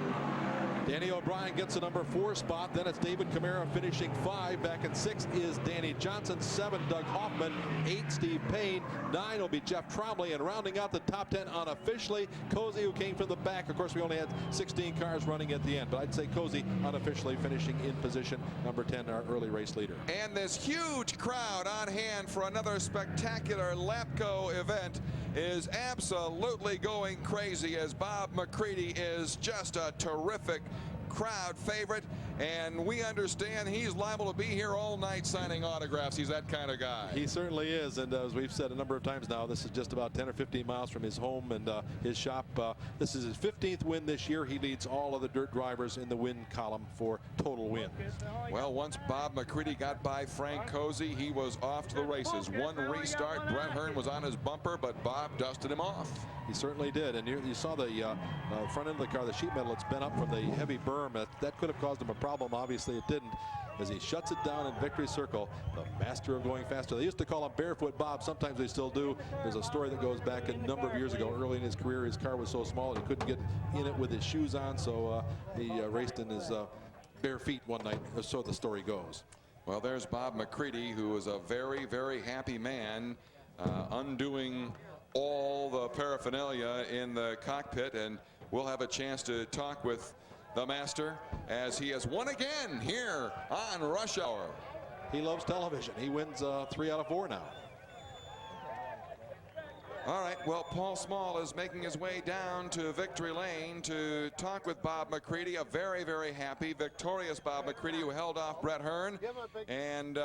Danny O'Brien gets the number 4 spot. Then it's David Camara finishing 5. Back in 6 is Danny Johnson. 7, Doug Hoffman. 8, Steve Payne. 9 will be Jeff Trombley. And rounding out the top 10 unofficially, Cozy, who came from the back. Of course, we only had 16 cars running at the end, but I'd say Cozy unofficially finishing in position number 10, our early race leader. And this huge crowd on hand for another spectacular Lapco event is absolutely going crazy as Bob McCready is just a terrific crowd favorite, and we understand he's liable to be here all night signing autographs. He's that kind of guy. He certainly is, and as we've said a number of times now, this is just about 10 or 15 miles from his home and his shop. This is his 15th win this year. He leads all of the dirt drivers in the win column for total wins. Well, once Bob McCready got by Frank Cozy, he was off to the races. 1 restart, Brett Hearn was on his bumper, but Bob dusted him off. He certainly did, and you saw the front end of the car, the sheet metal, it's bent up from the heavy berm. That could have caused him a problem. Obviously it didn't, as he shuts it down in victory circle. The master of going faster. They used to call him Barefoot Bob. Sometimes they still do. There's a story that goes back a number of years ago. Early in his career, his car was so small he couldn't get in it with his shoes on, so he raced in his bare feet one night, so the story goes. Well, there's Bob McCready, who is a very, very happy man, undoing all the paraphernalia in the cockpit, and we'll have a chance to talk with the master as he has won again here on Rush Hour. He loves television. He wins 3 out of 4 now. All right, well, Paul Small is making his way down to victory lane to talk with Bob McCready, a very, very happy, victorious Bob McCready who held off Brett Hearn. And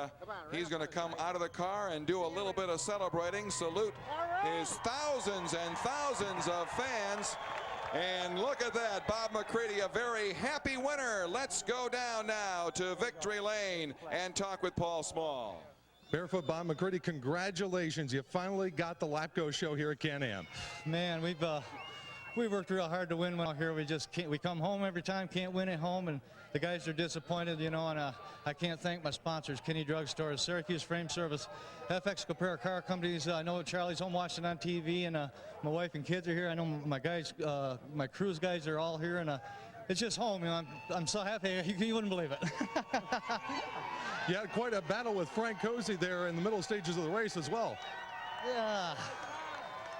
he's going to come out of the car and do a little bit of celebrating, salute his thousands and thousands of fans. And look at that, Bob McCready, a very happy winner. Let's go down now to victory lane and talk with Paul Small. Barefoot Bob McCready, congratulations. You finally got the Lapco show here at Can-Am. Man, we worked real hard to win one out here. We just can't. We come home every time, can't win at home, and the guys are disappointed, you know. And I can't thank my sponsors: Kinney Drug Stores, Syracuse Frame Service, FX Compare Car Companies. I know Charlie's home watching on TV, and my wife and kids are here. I know my guys, my cruise guys are all here, and it's just home. You know, I'm so happy you wouldn't believe it. You had quite a battle with Frank Cozy there in the middle stages of the race as well.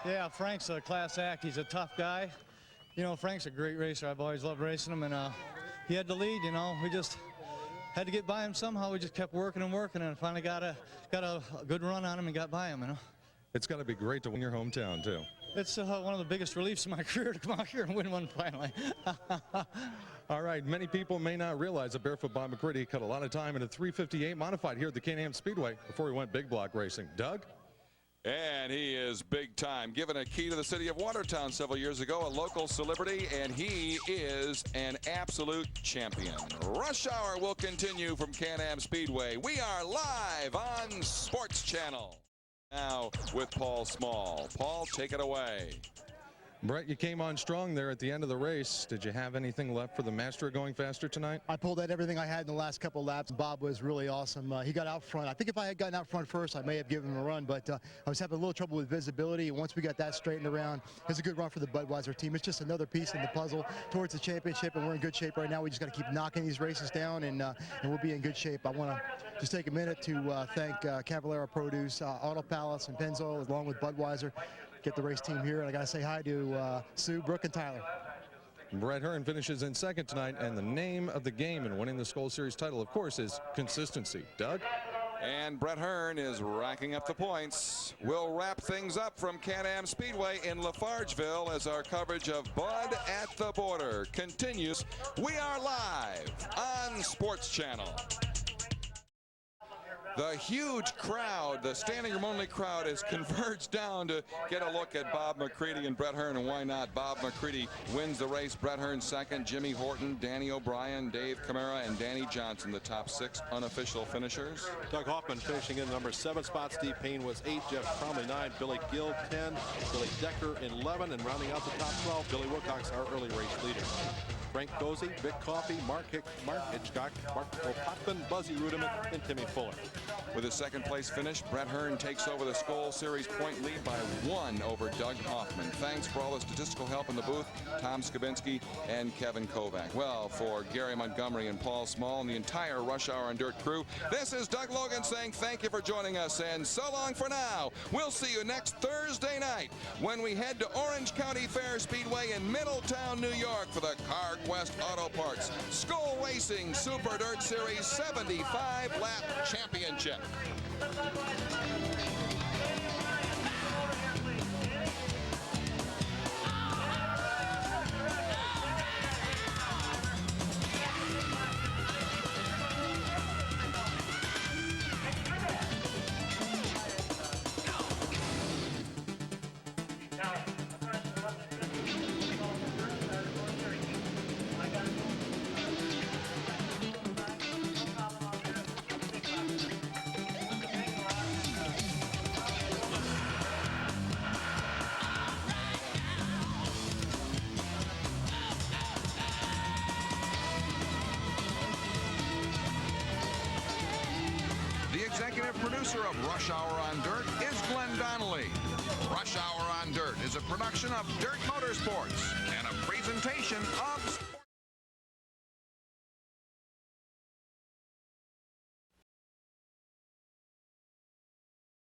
Yeah, Frank's a class act. He's a tough guy. You know, Frank's a great racer. I've always loved racing him, and he had the lead, you know. We just had to get by him somehow. We just kept working and working, and finally got a good run on him and got by him, you know. It's got to be great to win your hometown, too. It's one of the biggest reliefs in my career to come out here and win one finally. All right, many people may not realize that Barefoot Bob McCready cut a lot of time in a 358 modified here at the Can-Am Speedway before he went big block racing. Doug? And he is big time, given a key to the city of Watertown several years ago, a local celebrity, and he is an absolute champion. Rush Hour will continue from Can-Am Speedway. We are live on Sports Channel. Now with Paul Small. Paul, take it away. Brett, you came on strong there at the end of the race. Did you have anything left for the master going faster tonight? I pulled out everything I had in the last couple of laps. Bob was really awesome. He got out front. I think if I had gotten out front first, I may have given him a run, but I was having a little trouble with visibility. And once we got that straightened around, it was a good run for the Budweiser team. It's just another piece in the puzzle towards the championship, and we're in good shape right now. We just got to keep knocking these races down, and we'll be in good shape. I want to just take a minute to thank Cavallero Produce, Auto Palace, and Pennzoil, along with Budweiser. Get the race team here, and I got to say hi to Sue, Brooke, and Tyler. Brett Hearn finishes in second tonight, and the name of the game in winning the Skull Series title, of course, is consistency. Doug? And Brett Hearn is racking up the points. We'll wrap things up from Can-Am Speedway in Lafargeville as our coverage of Bud at the Border continues. We are live on Sports Channel. The huge crowd, the standing room only crowd, has converged down to get a look at Bob McCready and Brett Hearn, and why not? Bob McCready wins the race, Brett Hearn second, Jimmy Horton, Danny O'Brien, Dave Camara, and Danny Johnson, the top 6 unofficial finishers. Doug Hoffman finishing in number 7 spot. Steve Payne was 8, Jeff Cromley 9, Billy Gill 10, Billy Decker 11, and rounding out the top 12, Billy Wilcox, our early race leader. Frank Cozy, Vic Coffey, Mark Hitchcock, Mark O'Potvin, Buzzy Rudiman, and Timmy Fuller. With his second place finish, Brett Hearn takes over the Skull Series point lead by 1 over Doug Hoffman. Thanks for all the statistical help in the booth, Tom Skabinski and Kevin Kovac. Well, for Gary Montgomery and Paul Small and the entire Rush Hour and Dirt crew, this is Doug Logan saying thank you for joining us, and so long for now. We'll see you next Thursday night when we head to Orange County Fair Speedway in Middletown, New York for the CarQuest Auto Parts Skull Racing Super Dirt Series 75 Lap Championship. Executive producer of Rush Hour on Dirt is Glenn Donnelly. Rush Hour on Dirt is a production of Dirt Motorsports and a presentation of